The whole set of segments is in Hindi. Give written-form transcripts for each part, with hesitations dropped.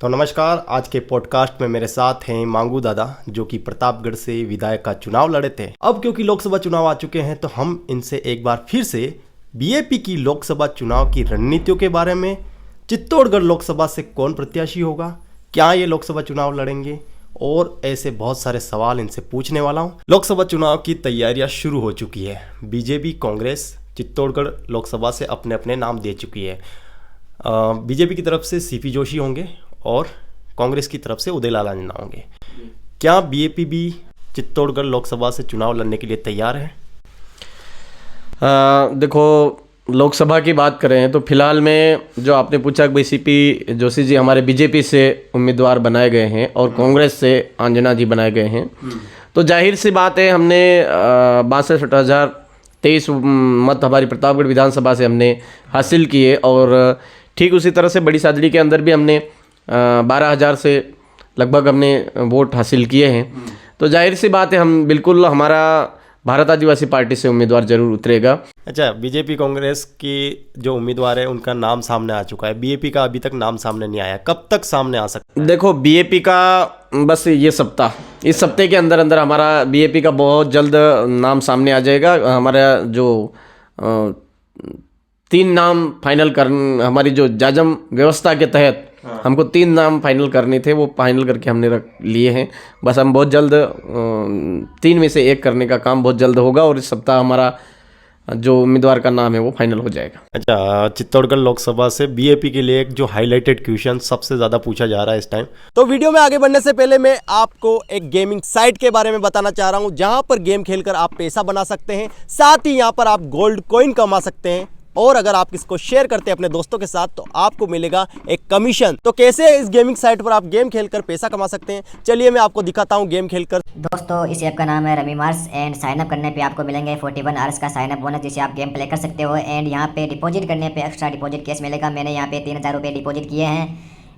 तो नमस्कार, आज के पॉडकास्ट में मेरे साथ हैं मांगू दादा, जो कि प्रतापगढ़ से विधायक का चुनाव लड़े थे। अब क्योंकि लोकसभा चुनाव आ चुके हैं तो हम इनसे एक बार फिर से बीएपी की लोकसभा चुनाव की रणनीतियों के बारे में, चित्तौड़गढ़ लोकसभा से कौन प्रत्याशी होगा, क्या ये लोकसभा चुनाव लड़ेंगे, और ऐसे बहुत सारे सवाल इनसे पूछने वाला हूँ। लोकसभा चुनाव की तैयारियां शुरू हो चुकी है। बीजेपी कांग्रेस चित्तौड़गढ़ लोकसभा से अपने अपने नाम दे चुकी है। बीजेपी की तरफ से सीपी जोशी होंगे और कांग्रेस की तरफ से उदय लाल आंजना होंगे। क्या बीएपी भी चित्तौड़गढ़ लोकसभा से चुनाव लड़ने के लिए तैयार है? देखो, लोकसभा की बात करें तो फिलहाल में जो आपने पूछा कि भाई सीपी जोशी जी हमारे बीजेपी से उम्मीदवार बनाए गए हैं और कांग्रेस से आंजना जी बनाए गए हैं, तो जाहिर सी बात है हमने 62,023 मत हमारी प्रतापगढ़ विधानसभा से हमने हासिल किए और ठीक उसी तरह से बड़ी सादड़ी के अंदर भी हमने 12,000 से लगभग हमने वोट हासिल किए हैं। तो जाहिर सी बात है हम बिल्कुल हमारा भारत आदिवासी पार्टी से उम्मीदवार जरूर उतरेगा। अच्छा, बीजेपी कांग्रेस की जो उम्मीदवार है उनका नाम सामने आ चुका है, बीएपी का अभी तक नाम सामने नहीं आया, कब तक सामने आ सकता है? देखो, बीएपी का बस ये सप्ताह, इस सप्ताह के अंदर अंदर हमारा बीएपी का बहुत जल्द नाम सामने आ जाएगा। हमारा जो 3 नाम फाइनल कर, हमारी जो जाजम व्यवस्था के तहत हमको 3 नाम फाइनल करने थे, वो फाइनल करके हमने रख लिए हैं। बस हम बहुत जल्द 3 में से 1 करने का काम बहुत जल्द होगा और इस सप्ताह हमारा जो उम्मीदवार का नाम है वो फाइनल हो जाएगा। अच्छा, चित्तौड़गढ़ लोकसभा से बीएपी के लिए एक जो हाईलाइटेड क्वेश्चन सबसे ज़्यादा पूछा जा रहा है इस टाइम। तो वीडियो में आगे बढ़ने से पहले मैं आपको एक गेमिंग साइट के बारे में बताना चाह रहा हूँ, जहाँ पर गेम खेलकर आप पैसा बना सकते हैं, साथ ही यहाँ पर आप गोल्ड कॉइन कमा सकते हैं, और अगर आप इसको शेयर करते हैं अपने दोस्तों के साथ तो आपको मिलेगा एक कमीशन। तो कैसे इस गेमिंग साइट पर आप गेम खेलकर पैसा कमा सकते हैं, चलिए मैं आपको दिखाता हूं गेम खेलकर। दोस्तों, इस ऐप का नाम है Rummy Mars and sign up करने पे आपको मिलेंगे 41 आवर्स का साइन अप बोनस, जिसे आप गेम प्ले कर सकते हो। एंड यहाँ पे डिपॉजिट करने पे एक्स्ट्रा डिपॉजिट कैश मिलेगा। मैंने यहाँ पे 3,000 रुपये डिपॉजिट किए हैं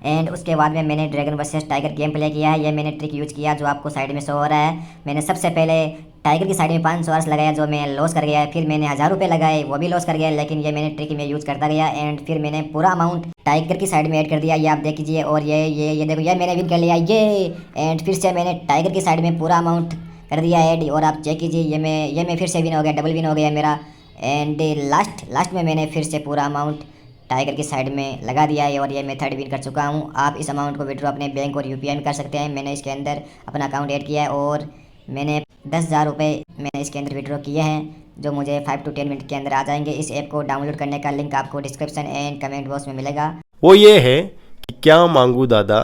एंड उसके बाद में मैंने dragon versus tiger game play किया है। ये मैंने ट्रिक यूज किया जो आपको साइड में शो हो रहा है। मैंने सबसे पहले टाइगर की साइड में 500 आवर्स लगाया जो मैं लॉस कर गया, फिर मैंने 1,000 रुपये लगाए, वो भी लॉस कर गया, लेकिन ये मैंने ट्रिक में यूज करता गया। एंड फिर मैंने पूरा अमाउंट टाइगर की साइड में ऐड कर दिया, ये आप देख लीजिए। और ये देखो, ये मैंने विन कर लिया ये। एंड फिर से मैंने टाइगर की साइड में पूरा अमाउंट कर दिया ऐड, और आप चेक कीजिए, ये मैं फिर से विन हो गया, डबल विन हो गया मेरा। एंड लास्ट में मैंने फिर से पूरा अमाउंट टाइगर की साइड में लगा दिया है और ये मैं 3rd विन कर चुका हूँ। आप इस अमाउंट को विड्रॉ अपने बैंक और यूपीआई में कर सकते हैं। मैंने इसके अंदर अपना अकाउंट ऐड किया है और मैंने 10,000 रुपये मैंने इसके अंदर विड्रॉ किए हैं, जो मुझे 5 to 10 मिनट के अंदर आ जाएंगे। इस ऐप को डाउनलोड करने का लिंक आपको डिस्क्रिप्शन एंड कमेंट बॉक्स में मिलेगा। वो ये है कि क्या मांगू दादा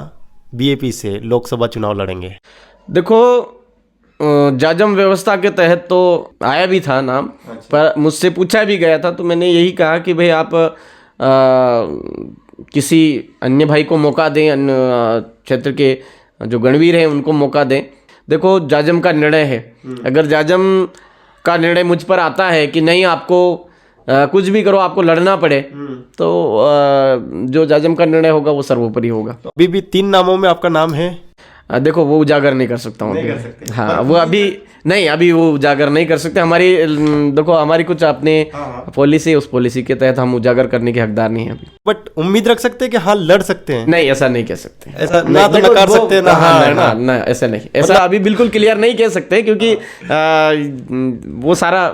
बीएपी से लोकसभा चुनाव लड़ेंगे? देखो, जाजम व्यवस्था के तहत तो आया भी था नाम, पर मुझसे पूछा भी गया था, तो मैंने यही कहा कि भाई आप किसी अन्य भाई को मौका दें, अन्य क्षेत्र के जो गणवीर हैं उनको मौका दें। देखो, जाजम का निर्णय है, अगर जाजम का निर्णय मुझ पर आता है कि नहीं आपको कुछ भी करो आपको लड़ना पड़े, तो जो जाजम का निर्णय होगा वो सर्वोपरि होगा। तो अभी भी 3 नामों में आपका नाम है? देखो, वो उजागर नहीं कर सकता हूँ, नहीं कर सकते। हाँ, वो अभी वो उजागर नहीं कर सकते। देखो, हमारी कुछ अपने पॉलिसी, उस पॉलिसी के तहत हम उजागर करने के हकदार नहीं है अभी। बट उम्मीद रख सकते हैं कि हाँ लड़ सकते हैं? नहीं, ऐसा नहीं कह सकते, ऐसा ना तो नकार सकते हैं ना, ऐसा नहीं, ऐसा अभी बिल्कुल क्लियर नहीं कह सकते, क्योंकि वो सारा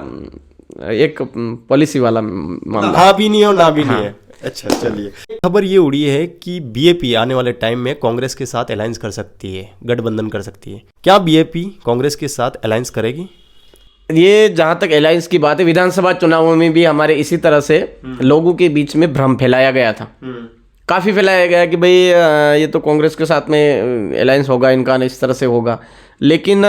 एक पॉलिसी वाला मामला, हाँ भी नहीं हो ना भी नहीं है। अच्छा, चलिए, खबर ये उड़ी है कि बीएपी आने वाले टाइम में कांग्रेस के साथ अलायंस कर सकती है, गठबंधन कर सकती है। क्या बीएपी कांग्रेस के साथ अलायंस करेगी? ये जहाँ तक अलायंस की बात है, विधानसभा चुनावों में भी हमारे इसी तरह से लोगों के बीच में भ्रम फैलाया गया था, काफ़ी फैलाया गया कि भाई ये तो कांग्रेस के साथ में अलायंस होगा, इनका इस तरह से होगा। लेकिन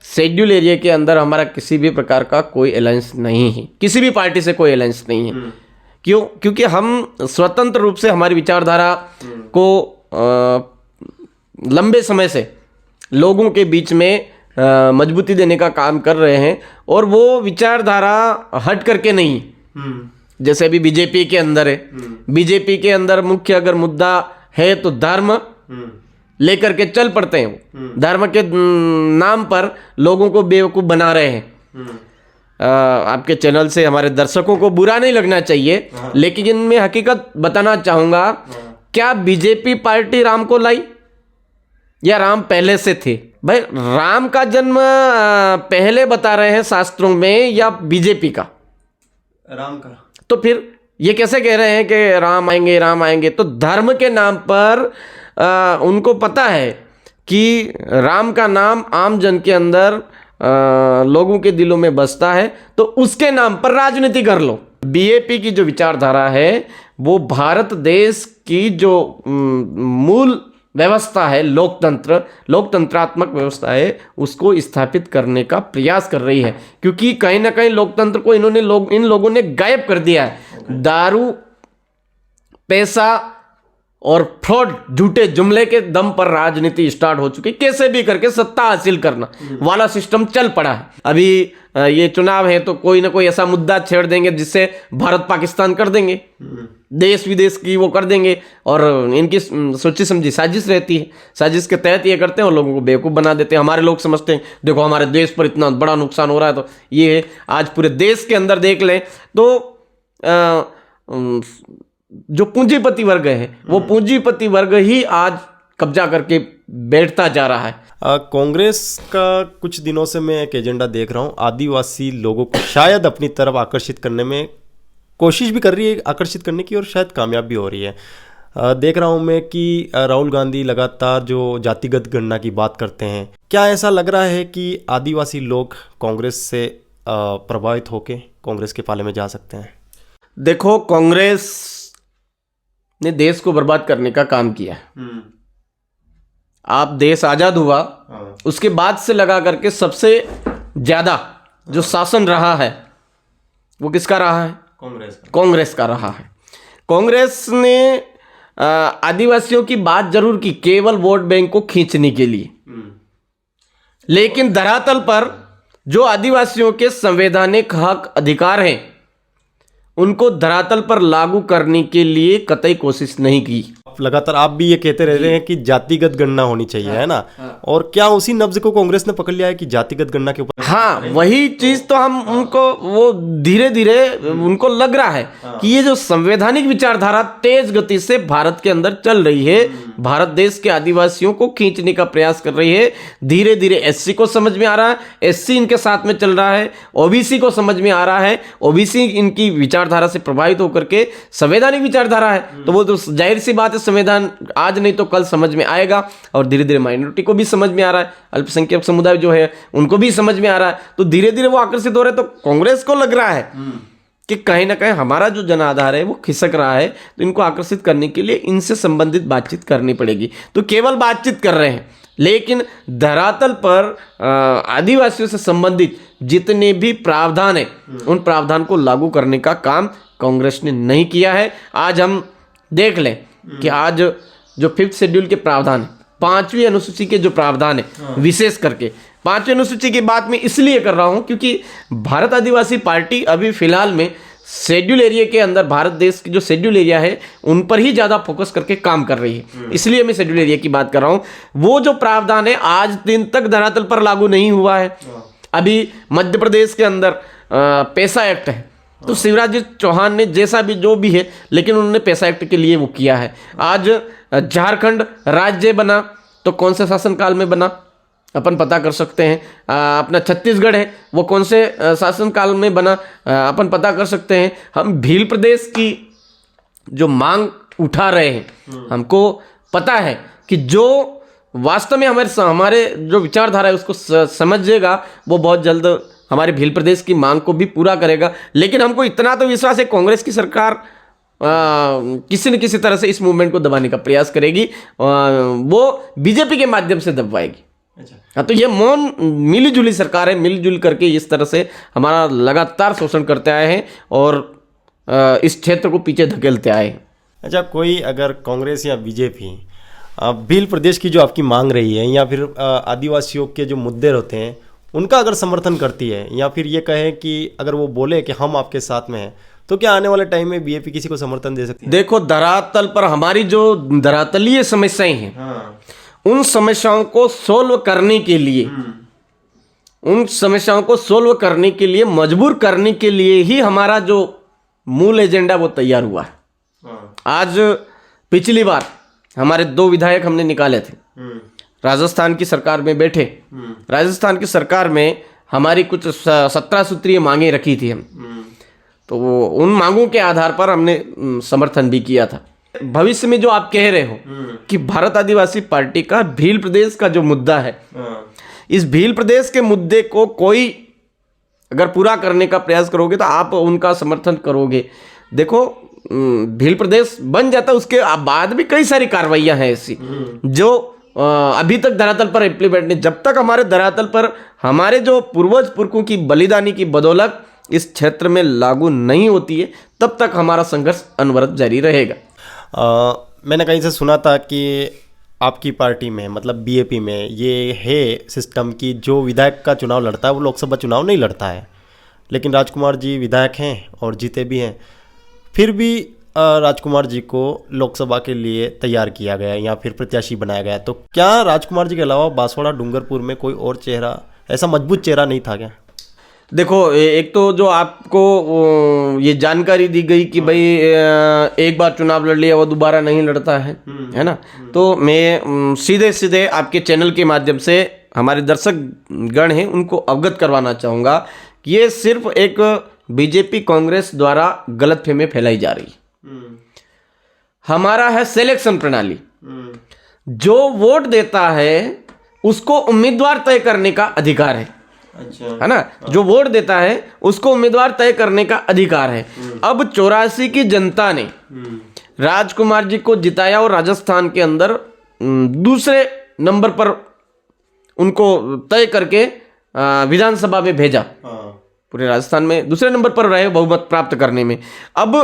शेड्यूल एरिया के अंदर हमारा किसी भी प्रकार का कोई अलायंस नहीं है, किसी भी पार्टी से कोई अलायंस नहीं है। क्यों? क्योंकि हम स्वतंत्र रूप से हमारी विचारधारा को लंबे समय से लोगों के बीच में मजबूती देने का काम कर रहे हैं, और वो विचारधारा हट करके नहीं। जैसे अभी बीजेपी के अंदर है, बीजेपी के अंदर मुख्य अगर मुद्दा है तो धर्म लेकर के चल पड़ते हैं, धर्म के नाम पर लोगों को बेवकूफ़ बना रहे हैं। आपके चैनल से हमारे दर्शकों को बुरा नहीं लगना चाहिए, लेकिन मैं हकीकत बताना चाहूँगा क्या बीजेपी पार्टी राम को लाई या राम पहले से थे? भाई राम का जन्म पहले बता रहे हैं शास्त्रों में या बीजेपी का? राम का। तो फिर ये कैसे कह रहे हैं कि राम आएंगे राम आएंगे? तो धर्म के नाम पर उनको पता है कि राम का नाम आम जन के अंदर लोगों के दिलों में बसता है, तो उसके नाम पर राजनीति कर लो। बीएपी की जो विचारधारा है वो भारत देश की जो मूल व्यवस्था है, लोकतंत्रात्मक व्यवस्था है, उसको स्थापित करने का प्रयास कर रही है। क्योंकि कहीं ना कहीं लोकतंत्र को इन लोगों ने गायब कर दिया है। दारू, पैसा और फ्रॉड, झूठे जुमले के दम पर राजनीति स्टार्ट हो चुकी, कैसे भी करके सत्ता हासिल करना वाला सिस्टम चल पड़ा है। अभी ये चुनाव है तो कोई ना कोई ऐसा मुद्दा छेड़ देंगे जिससे भारत पाकिस्तान कर देंगे, देश विदेश की वो कर देंगे, और इनकी सोची समझी साजिश रहती है। साजिश के तहत ये करते हैं और लोगों को बेवकूफ़ बना देते हैं। हमारे लोग समझते हैं देखो हमारे देश पर इतना बड़ा नुकसान हो रहा है, तो ये आज पूरे देश के अंदर देख लें तो जो पूंजीपति वर्ग है वो पूंजीपति वर्ग ही आज कब्जा करके बैठता जा रहा है। कांग्रेस का कुछ दिनों से मैं एक एजेंडा देख रहा हूँ, आदिवासी लोगों को शायद अपनी तरफ आकर्षित करने में कोशिश भी कर रही है, आकर्षित करने की, और शायद कामयाब भी हो रही है। देख रहा हूँ मैं कि राहुल गांधी लगातार जो जातिगत गणना की बात करते हैं। क्या ऐसा लग रहा है कि आदिवासी लोग कांग्रेस से प्रभावित होकर कांग्रेस के पाले में जा सकते हैं? देखो, कांग्रेस ने देश को बर्बाद करने का काम किया है। आप देश आजाद हुआ उसके बाद से लगा करके सबसे ज्यादा जो शासन रहा है वो किसका रहा है? कांग्रेस का रहा है। कांग्रेस ने आदिवासियों की बात जरूर की, केवल वोट बैंक को खींचने के लिए, लेकिन धरातल पर जो आदिवासियों के संवैधानिक हक अधिकार हैं उनको धरातल पर लागू करने के लिए कतई कोशिश नहीं की। लगातार आप भी ये कहते रह रहे हैं कि जातिगत गणना होनी चाहिए, है ना? और क्या उसी नब्ज को कांग्रेस ने पकड़ लिया है कि जातिगत गणना के ऊपर? हाँ, वही चीज तो हम उनको वो धीरे धीरे उनको लग रहा है कि ये जो संवैधानिक विचारधारा तेज गति से भारत के अंदर चल रही है, भारत देश के आदिवासियों को खींचने का प्रयास कर रही है। धीरे धीरे एससी को समझ में आ रहा है, एससी इनके साथ में चल रहा है, ओबीसी को समझ में आ रहा है, ओबीसी इनकी विचारधारा से प्रभावित होकर के संवैधानिक विचारधारा है, तो वो तो जाहिर सी बात है संविधान आज नहीं तो कल समझ में आएगा। और धीरे धीरे माइनॉरिटी को भी समझ में आ रहा है, अल्पसंख्यक समुदाय जो है उनको भी समझ में आ रहा है, तो धीरे धीरे वो आकर्षित हो रहे हैं। तो कांग्रेस को लग रहा है कि कहीं ना कहीं हमारा जो जनाधार है वो खिसक रहा है, तो इनको आकर्षित करने के लिए इनसे संबंधित बातचीत करनी पड़ेगी। तो केवल बातचीत कर रहे हैं, लेकिन धरातल पर आदिवासियों से संबंधित जितने भी प्रावधान है उन प्रावधान को लागू करने का काम कांग्रेस ने नहीं किया है। आज हम देख लें कि आज जो 5th शेड्यूल के प्रावधान है, 5वीं अनुसूची के जो प्रावधान है, विशेष करके 5वीं अनुसूची की बात मैं इसलिए कर रहा हूं क्योंकि भारत आदिवासी पार्टी अभी फिलहाल में शेड्यूल एरिया के अंदर, भारत देश की जो शेड्यूल एरिया है उन पर ही ज्यादा फोकस करके काम कर रही है, इसलिए मैं शेड्यूल एरिया की बात कर रहा हूं। वो जो प्रावधान है आज दिन तक धरातल पर लागू नहीं हुआ है। अभी मध्य प्रदेश के अंदर पैसा एक्ट है, तो शिवराज जी चौहान ने जैसा भी जो भी है, लेकिन उन्होंने पैसा एक्ट के लिए वो किया है। आज झारखंड राज्य बना तो कौन से शासनकाल में बना अपन पता कर सकते हैं। अपना छत्तीसगढ़ है वो कौन से शासनकाल में बना अपन पता कर सकते हैं। हम भील प्रदेश की जो मांग उठा रहे हैं, हमको पता है कि जो वास्तव में हमारे जो विचारधारा है उसको समझेगा वो बहुत जल्द हमारे भील प्रदेश की मांग को भी पूरा करेगा। लेकिन हमको इतना तो विश्वास है कांग्रेस की सरकार किसी न किसी तरह से इस मूवमेंट को दबाने का प्रयास करेगी, वो बीजेपी के माध्यम से दबवाएगी। हाँ, तो ये मौन मिली जुली सरकार है, मिलजुल करके इस तरह से हमारा लगातार शोषण करते आए हैं और इस क्षेत्र को पीछे धकेलते आए हैं। अच्छा, कोई अगर कांग्रेस या बीजेपी भील प्रदेश की जो आपकी मांग रही है या फिर आदिवासियों के जो मुद्दे होते हैं उनका अगर समर्थन करती है, या फिर ये कहे कि अगर वो बोले कि हम आपके साथ में हैं, तो क्या आने वाले टाइम में बीएपी किसी को समर्थन दे सकती है? देखो, धरातल पर हमारी जो धरातलीय समस्याएं हैं, उन समस्याओं को सोल्व करने के लिए, मजबूर करने के लिए ही हमारा जो मूल एजेंडा वो तैयार हुआ है। आज पिछली बार हमारे 2 विधायक हमने निकाले थे, राजस्थान की सरकार में बैठे। राजस्थान की सरकार में हमारी कुछ 17 सूत्रीय मांगे रखी थी हम, तो उन मांगों के आधार पर हमने समर्थन भी किया था। भविष्य में जो आप कह रहे हो कि भारत आदिवासी पार्टी का भील प्रदेश का जो मुद्दा है, इस भील प्रदेश के मुद्दे को कोई अगर पूरा करने का प्रयास करोगे तो आप उनका समर्थन करोगे। देखो, भील प्रदेश बन जाता, उसके बाद भी कई सारी कार्रवाइयां हैं ऐसी जो अभी तक धरातल पर इम्प्लीमेंट नहीं। जब तक हमारे धरातल पर हमारे जो पूर्वज पुरखों की बलिदानी की बदौलत इस क्षेत्र में लागू नहीं होती है, तब तक हमारा संघर्ष अनवरत जारी रहेगा। मैंने कहीं से सुना था कि आपकी पार्टी में, मतलब बीएपी में, ये है सिस्टम कि जो विधायक का चुनाव लड़ता है वो लोकसभा चुनाव नहीं लड़ता है। लेकिन राजकुमार जी विधायक हैं और जीते भी हैं, फिर भी राजकुमार जी को लोकसभा के लिए तैयार किया गया या फिर प्रत्याशी बनाया गया। तो क्या राजकुमार जी के अलावा बांसवाड़ा डूंगरपुर में कोई और चेहरा, ऐसा मजबूत चेहरा नहीं था क्या? देखो, एक तो जो आपको ये जानकारी दी गई कि भाई एक बार चुनाव लड़ लिया वो दोबारा नहीं लड़ता है ना, तो मैं सीधे सीधे आपके चैनल के माध्यम से हमारे दर्शक गण हैं उनको अवगत करवाना चाहूँगा कि ये सिर्फ एक बीजेपी कांग्रेस द्वारा गलतफहमी फैलाई जा रही है। हमारा है सिलेक्शन प्रणाली, जो वोट देता है उसको उम्मीदवार तय करने का अधिकार है। अच्छा। है ना, जो वोट देता है उसको उम्मीदवार तय करने का अधिकार है। अब 84 की जनता ने राजकुमार जी को जिताया और राजस्थान के अंदर दूसरे नंबर पर उनको तय करके विधानसभा में भेजा। पूरे राजस्थान में दूसरे नंबर पर रहे बहुमत प्राप्त करने में। अब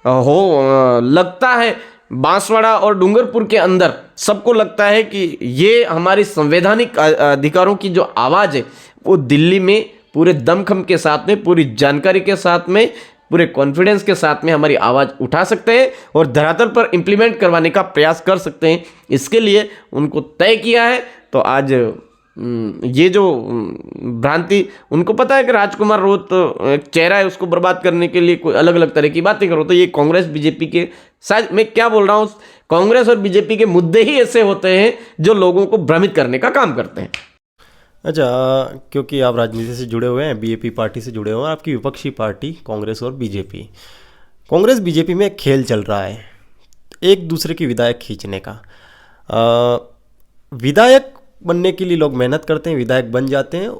लगता है बांसवाड़ा और डूंगरपुर के अंदर सबको लगता है कि ये हमारी संवैधानिक अधिकारों की जो आवाज़ है वो दिल्ली में पूरे दमखम के साथ में, पूरी जानकारी के साथ में, पूरे कॉन्फिडेंस के साथ में हमारी आवाज़ उठा सकते हैं और धरातल पर इम्प्लीमेंट करवाने का प्रयास कर सकते हैं। इसके लिए उनको तय किया है। तो आज ये जो भ्रांति, उनको पता है कि राजकुमार रोत एक चेहरा है, उसको बर्बाद करने के लिए कोई अलग अलग तरह की बातें करो, तो ये कांग्रेस बीजेपी के, शायद मैं क्या बोल रहा हूँ, कांग्रेस और बीजेपी के मुद्दे ही ऐसे होते हैं जो लोगों को भ्रमित करने का काम करते हैं। अच्छा, क्योंकि आप राजनीति से जुड़े हुए हैं, बीएपी पार्टी से जुड़े हुए हैं, आपकी विपक्षी पार्टी कांग्रेस और बीजेपी, कांग्रेस बीजेपी में एक खेल चल रहा है एक दूसरे की विधायक खींचने का। विधायक बनने के लिए लोग मेहनत करते हैं, विधायक बन जाते हैं,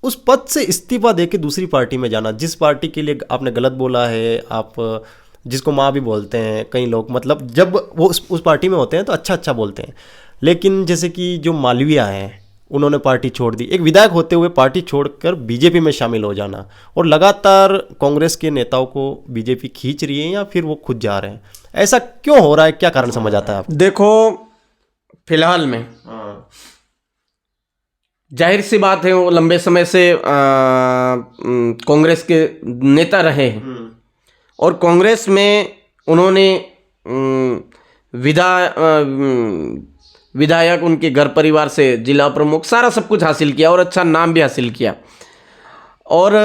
उस पद से इस्तीफा देके दूसरी पार्टी में जाना, जिस पार्टी के लिए आपने गलत बोला है, आप जिसको माँ भी बोलते हैं कई लोग, मतलब जब वो उस पार्टी में होते हैं तो अच्छा बोलते हैं। लेकिन जैसे कि जो मालवीय हैं, उन्होंने पार्टी छोड़ दी, एक विधायक होते हुए पार्टी छोड़कर बीजेपी में शामिल हो जाना, और लगातार कांग्रेस के नेताओं को बीजेपी खींच रही है या फिर वो खुद जा रहे हैं, ऐसा क्यों हो रहा है? क्या कारण समझ आता है आप? देखो, फिलहाल में जाहिर सी बात है वो लंबे समय से कांग्रेस के नेता रहे हैं और कांग्रेस में उन्होंने विधायक, उनके घर परिवार से जिला प्रमुख, सारा सब कुछ हासिल किया और अच्छा नाम भी हासिल किया। और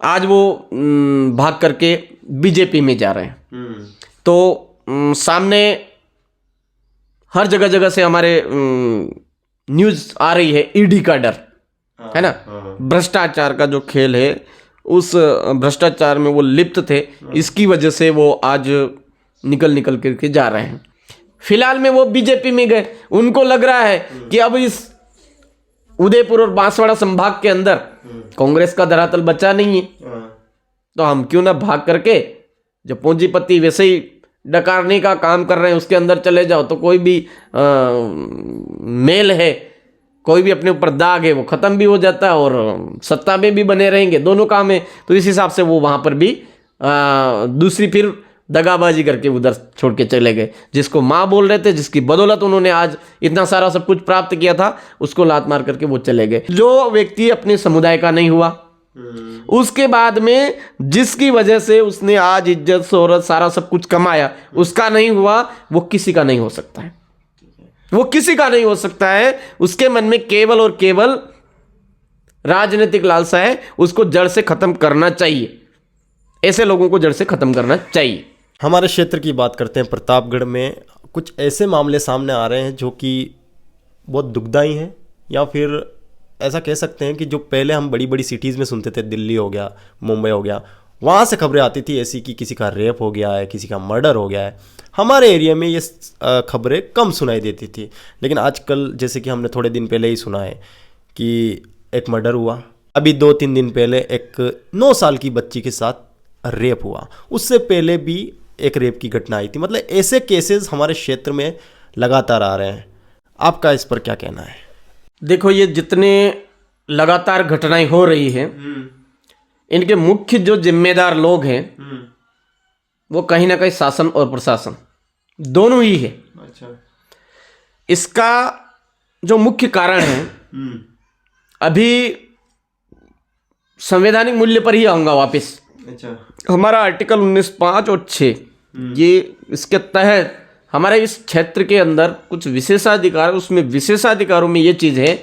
आज वो भाग करके बीजेपी में जा रहे हैं। तो सामने हर जगह से हमारे न्यूज़ आ रही है ईडी का डर, है ना, भ्रष्टाचार का जो खेल है, उस भ्रष्टाचार में वो लिप्त थे, इसकी वजह से वो आज निकल करके जा रहे हैं। फिलहाल में वो बीजेपी में गए, उनको लग रहा है कि अब इस उदयपुर और बांसवाड़ा संभाग के अंदर कांग्रेस का धरातल बचा नहीं है, तो हम क्यों ना भाग करके, जो पूंजीपति वैसे ही डकारने का काम कर रहे हैं उसके अंदर चले जाओ, तो कोई भी मेल है, कोई भी अपने ऊपर दाग है, वो खत्म भी हो जाता है और सत्ता में भी बने रहेंगे, दोनों काम है। तो इस हिसाब से वो वहां पर भी दूसरी फिर दगाबाजी करके उधर छोड़ के चले गए। जिसको माँ बोल रहे थे, जिसकी बदौलत उन्होंने आज इतना सारा सब कुछ प्राप्त किया था, उसको लात मार करके वो चले गए। जो व्यक्ति अपने समुदाय का नहीं हुआ, उसके बाद में जिसकी वजह से उसने आज इज्जत शोहरत सारा सब कुछ कमाया, उसका नहीं हुआ, वो किसी का नहीं हो सकता है, वो किसी का नहीं हो सकता है। उसके मन में केवल और केवल राजनीतिक लालसा है, उसको जड़ से खत्म करना चाहिए। ऐसे लोगों को जड़ से खत्म करना चाहिए। हमारे क्षेत्र की बात करते हैं, प्रतापगढ़ में कुछ ऐसे मामले सामने आ रहे हैं जो कि बहुत दुखदाई हैं, या फिर ऐसा कह सकते हैं कि जो पहले हम बड़ी बड़ी सिटीज़ में सुनते थे, दिल्ली हो गया, मुंबई हो गया, वहाँ से खबरें आती थी ऐसी कि किसी का रेप हो गया है, किसी का मर्डर हो गया है। हमारे एरिया में ये खबरें कम सुनाई देती थी, लेकिन आजकल जैसे कि हमने थोड़े दिन पहले ही सुना है कि एक मर्डर हुआ, अभी 2-3 दिन पहले एक 9 साल की बच्ची के साथ रेप हुआ, उससे पहले भी एक रेप की घटना आई थी। मतलब ऐसे केसेस हमारे क्षेत्र में लगातार आ रहे हैं। आपका इस पर क्या कहना है? देखो, ये जितने लगातार घटनाएं हो रही हैं, इनके मुख्य जो जिम्मेदार लोग हैं वो कहीं ना कहीं शासन और प्रशासन दोनों ही है। अच्छा। इसका जो मुख्य कारण है, अभी संवैधानिक मूल्य पर ही आऊंगा वापस। अच्छा। हमारा आर्टिकल 19(5) और 6, ये इसके तहत हमारे इस क्षेत्र के अंदर कुछ विशेषाधिकार, उसमें विशेषाधिकारों में ये चीज़ है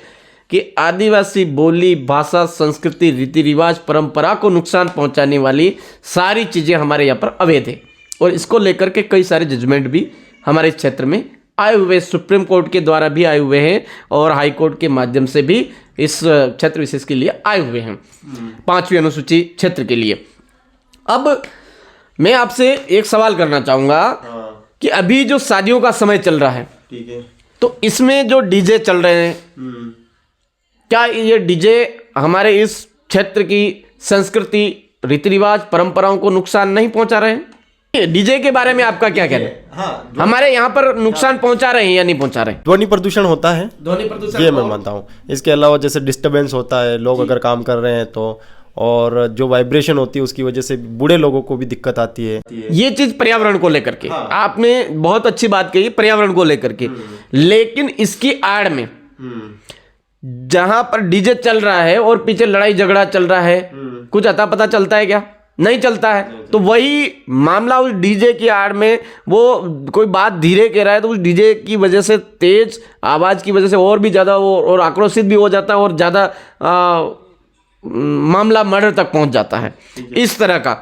कि आदिवासी बोली, भाषा, संस्कृति, रीति रिवाज, परंपरा को नुकसान पहुंचाने वाली सारी चीज़ें हमारे यहाँ पर अवैध है। और इसको लेकर के कई सारे जजमेंट भी हमारे इस क्षेत्र में आए हुए, सुप्रीम कोर्ट के द्वारा भी आए हुए हैं और हाई कोर्ट के माध्यम से भी इस क्षेत्र विशेष के लिए आए हुए हैं, 5वीं अनुसूची क्षेत्र के लिए। अब मैं आपसे एक सवाल करना चाहूँगा कि अभी जो शादियों का समय चल रहा है, ठीक है, तो इसमें जो डीजे चल रहे हैं, क्या ये डीजे हमारे इस क्षेत्र की संस्कृति, रीति रिवाज, परंपराओं को नुकसान नहीं पहुंचा रहे हैं? डीजे के बारे में आपका क्या कहना है? हाँ, हमारे यहाँ पर नुकसान पहुंचा रहे हैं या नहीं पहुंचा रहे? ध्वनि प्रदूषण होता है, ध्वनि प्रदूषण ये मैं मानता हूँ। इसके अलावा जैसे डिस्टरबेंस होता है, लोग अगर काम कर रहे हैं तो, और जो वाइब्रेशन होती है उसकी वजह से बूढ़े लोगों को भी दिक्कत आती है। ये चीज पर्यावरण को लेकर के, आपने बहुत अच्छी बात कही, पर्यावरण को लेकर के। लेकिन इसकी आड़ में जहां पर डीजे चल रहा है और पीछे लड़ाई झगड़ा चल रहा है, कुछ अता पता चलता है क्या? नहीं चलता है। तो वही मामला उस डीजे की आड़ में, वो कोई बात धीरे कह रहा है तो उस डीजे की वजह से, तेज आवाज की वजह से और भी ज्यादा वो और आक्रोशित भी हो जाता है और ज्यादा मामला मर्डर तक पहुंच जाता है, इस तरह का।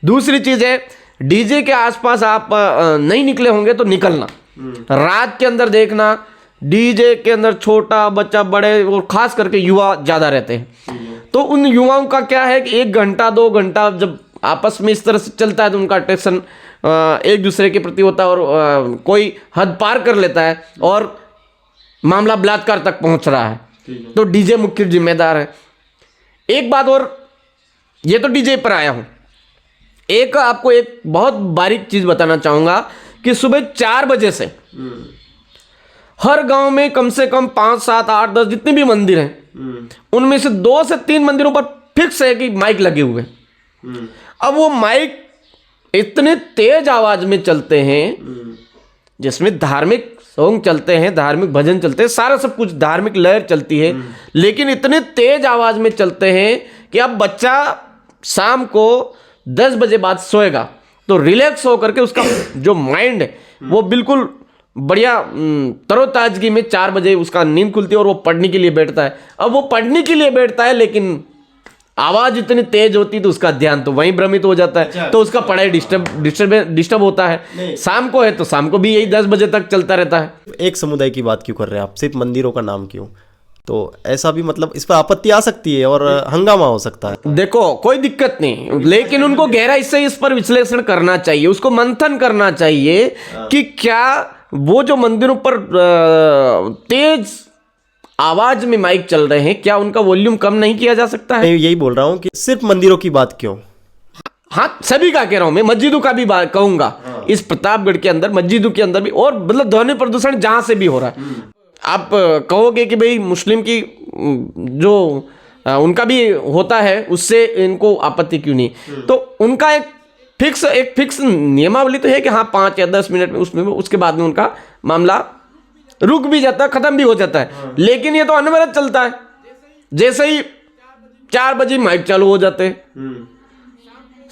दूसरी चीज है, डीजे के आसपास आप नहीं निकले होंगे तो निकलना, रात के अंदर देखना, डीजे के अंदर छोटा बच्चा, बड़े और खास करके युवा ज्यादा रहते हैं। तो उन युवाओं का क्या है कि 1 घंटा 2 घंटा जब आपस में इस तरह से चलता है तो उनका अट्रैक्शन एक दूसरे के प्रति होता है और कोई हद पार कर लेता है और मामला बलात्कार तक पहुंच रहा है। तो डीजे मुख्य जिम्मेदार है। एक बात और, ये तो डीजे पर आया हूं, एक आपको एक बहुत बारीक चीज बताना चाहूंगा कि सुबह 4 बजे से हर गांव में कम से कम 5, 7, 8, 10 जितने भी मंदिर हैं, उनमें से 2 से 3 मंदिरों पर फिक्स है कि माइक लगे हुए हैं। अब वो माइक इतने तेज आवाज में चलते हैं, जिसमें धार्मिक सॉन्ग चलते हैं, धार्मिक भजन चलते हैं, सारा सब कुछ धार्मिक लहर चलती है, लेकिन इतने तेज आवाज में चलते हैं कि अब बच्चा शाम को 10 बजे बाद सोएगा तो रिलैक्स होकर के उसका जो माइंड है वो बिल्कुल बढ़िया तरोताजगी में 4 बजे उसका नींद खुलती है और वो पढ़ने के लिए बैठता है। अब वो पढ़ने के लिए बैठता है, लेकिन आवाज इतनी तेज होती है तो उसका ध्यान तो वहीं भ्रमित हो जाता है, तो उसका पढ़ाई डिस्टर्ब होता है। शाम को है तो शाम को भी यही 10 बजे तक चलता रहता है। एक समुदाय की बात क्यों कर रहे हैं आप, सिर्फ मंदिरों का नाम क्यों? तो ऐसा भी मतलब इस पर आपत्ति आ सकती है और हंगामा हो सकता है। देखो, कोई दिक्कत नहीं, लेकिन उनको गहराई से इस पर विश्लेषण करना चाहिए, उसको मंथन करना चाहिए कि क्या वो जो मंदिरों पर तेज आवाज में माइक चल रहे हैं, क्या उनका वॉल्यूम कम नहीं किया जा सकता है? मैं यही बोल रहा हूं कि सिर्फ मंदिरों की बात क्यों? हाँ, सभी का कह रहा हूं मैं, मस्जिदों का भी बात कहूंगा। इस प्रतापगढ़ के अंदर मस्जिदों के अंदर भी, और मतलब ध्वनि प्रदूषण जहां से भी हो रहा है। आप कहोगे कि भाई मुस्लिम की जो उनका भी होता है, उससे इनको आपत्ति क्यों नहीं? तो उनका एक फिक्स नियमावली तो है कि हाँ 5 या 10 मिनट में उसमें, उसके बाद में उनका मामला रुक भी जाता है, खत्म भी हो जाता है। लेकिन ये तो अनवरत चलता है, जैसे ही 4 बजे माइक चालू हो जाते हैं,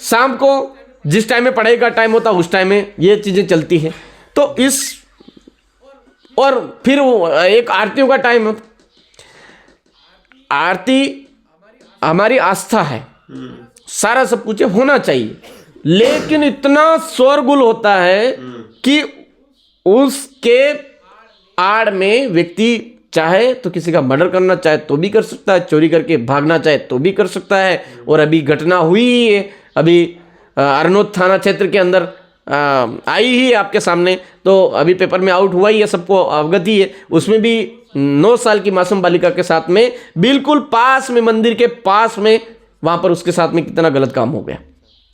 शाम को जिस टाइम में पढ़ाई का टाइम होता है उस टाइम में ये चीजें चलती है। तो इस, और फिर एक आरतियों का टाइम होता, आरती हमारी आस्था है, सारा सब कुछ होना चाहिए, लेकिन इतना शोरगुल होता है कि उसके आड़ में व्यक्ति चाहे तो किसी का मर्डर करना चाहे तो भी कर सकता है, चोरी करके भागना चाहे तो भी कर सकता है। और अभी घटना हुई ही है, अभी अरनोद थाना क्षेत्र के अंदर आई ही है आपके सामने, तो अभी पेपर में आउट हुआ ही है, सबको अवगत ही है। उसमें भी 9 साल की मासूम बालिका के साथ में बिल्कुल पास में, मंदिर के पास में, वहां पर उसके साथ में कितना गलत काम हो गया।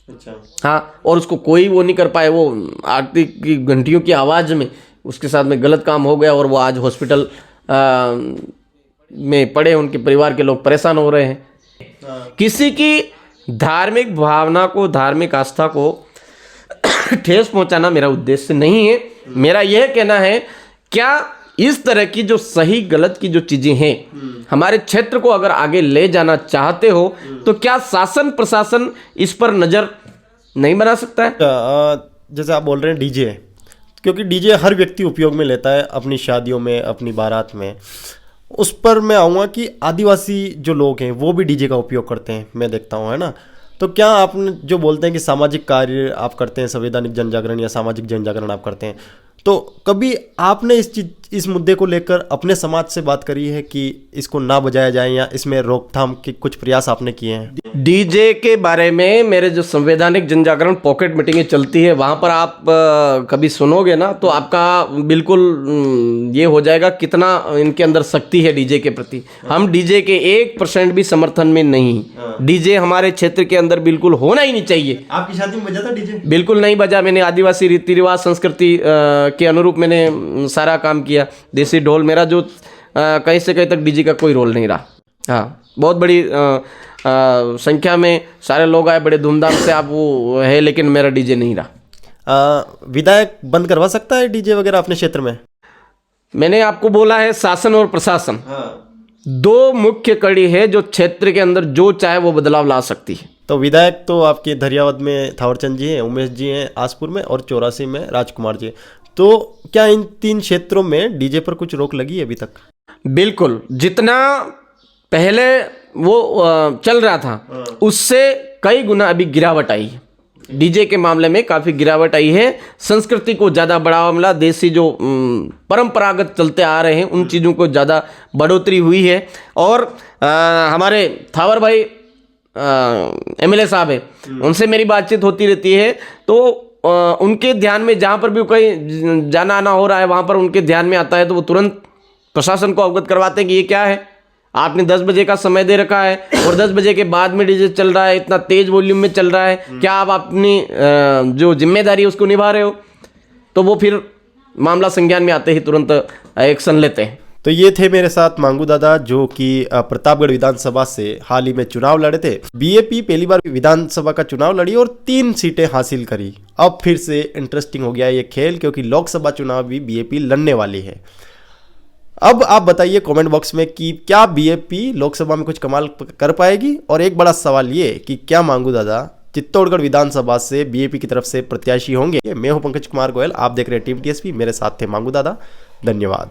अच्छा। हाँ, और उसको कोई वो नहीं कर पाए, वो आरती की घंटियों की आवाज़ में उसके साथ में गलत काम हो गया और वो आज हॉस्पिटल में पड़े, उनके परिवार के लोग परेशान हो रहे हैं। किसी की धार्मिक भावना को, धार्मिक आस्था को ठेस पहुंचाना मेरा उद्देश्य नहीं है। मेरा यह कहना है, क्या इस तरह की जो सही गलत की जो चीजें हैं, हमारे क्षेत्र को अगर आगे ले जाना चाहते हो तो क्या शासन प्रशासन इस पर नजर नहीं बना सकता है? जैसे आप बोल रहे हैं डीजे, क्योंकि डीजे हर व्यक्ति उपयोग में लेता है अपनी शादियों में, अपनी बारात में। उस पर मैं आऊँगा कि आदिवासी जो लोग हैं वो भी डीजे का उपयोग करते हैं, मैं देखता हूँ, है ना। तो क्या आप जो बोलते हैं कि सामाजिक कार्य आप करते हैं, संवैधानिक जन जागरण या सामाजिक जन जागरण आप करते हैं, तो कभी आपने इस मुद्दे को लेकर अपने समाज से बात करी है कि इसको ना बजाया जाए या इसमें रोकथाम के कुछ प्रयास आपने किए हैं? डीजे के बारे में मेरे जो संवैधानिक जन जागरण पॉकेट मीटिंगें चलती है, वहां पर आप कभी सुनोगे ना तो आपका बिल्कुल ये हो जाएगा कितना इनके अंदर शक्ति है डीजे के प्रति। हम डीजे के 1% भी समर्थन में नहीं। डीजे हमारे क्षेत्र के अंदर बिल्कुल होना ही नहीं चाहिए। आपकी शादी में बजा था डीजे? बिल्कुल नहीं बजा। मैंने आदिवासी रीति रिवाज संस्कृति के अनुरूप मैंने सारा काम किया। देसी ढोल मेरा जो कहीं से कहीं तक डीजे का कोई रोल नहीं रहा। हाँ, बहुत बड़ी संख्या में सारे लोग आए, बड़े धूमधाम से आप वो है, लेकिन मेरा डीजे नहीं रहा। विधायक बंद करवा सकता है डीजे वगैरह अपने क्षेत्र में? मैंने आपको बोला है, शासन और प्रशासन दो मुख्य कड़ी है जो क्षेत्र के अंदर जो चाहे वो बदलाव ला सकती है। तो विधायक तो आपके धरियावद में थावरचंद जी हैं, उमेश जी हैं आसपुर में, और 84 में राजकुमार जी। तो क्या इन 3 क्षेत्रों में डीजे पर कुछ रोक लगी है अभी तक? बिल्कुल, जितना पहले वो चल रहा था उससे कई गुना अभी गिरावट आई है। डीजे के मामले में काफ़ी गिरावट आई है। संस्कृति को ज़्यादा बढ़ावा मिला, देसी जो परंपरागत चलते आ रहे हैं उन चीज़ों को ज़्यादा बढ़ोतरी हुई है। और हमारे थावर भाई MLA साहब है, उनसे मेरी बातचीत होती रहती है, तो उनके ध्यान में जहाँ पर भी कहीं जाना आना हो रहा है वहाँ पर उनके ध्यान में आता है तो वो तुरंत प्रशासन को अवगत करवाते हैं कि ये क्या है, आपने 10 बजे का समय दे रखा है और 10 बजे के बाद में डीजे चल रहा है, इतना तेज वॉल्यूम में चल रहा है, क्या आप अपनी जो जिम्मेदारी है उसको निभा रहे हो? तो वो फिर मामला संज्ञान में आते ही तुरंत एक्शन लेते हैं। तो ये थे मेरे साथ मांगू दादा, जो कि प्रतापगढ़ विधानसभा से हाल ही में चुनाव लड़े थे। बीएपी पहली बार विधानसभा का चुनाव लड़ी और 3 सीटें हासिल करी। अब फिर से इंटरेस्टिंग हो गया ये खेल, क्योंकि लोकसभा चुनाव भी बीएपी लड़ने वाली है। अब आप बताइए कमेंट बॉक्स में कि क्या बीएपी लोकसभा में कुछ कमाल कर पाएगी। और एक बड़ा सवाल ये कि क्या मांगू दादा चित्तौड़गढ़ विधानसभा से बीएपी की तरफ से प्रत्याशी होंगे? मैं हूं पंकज कुमार गोयल, आप देख रहे हैं टीम टीएसपी। मेरे साथ थे मांगू दादा। धन्यवाद।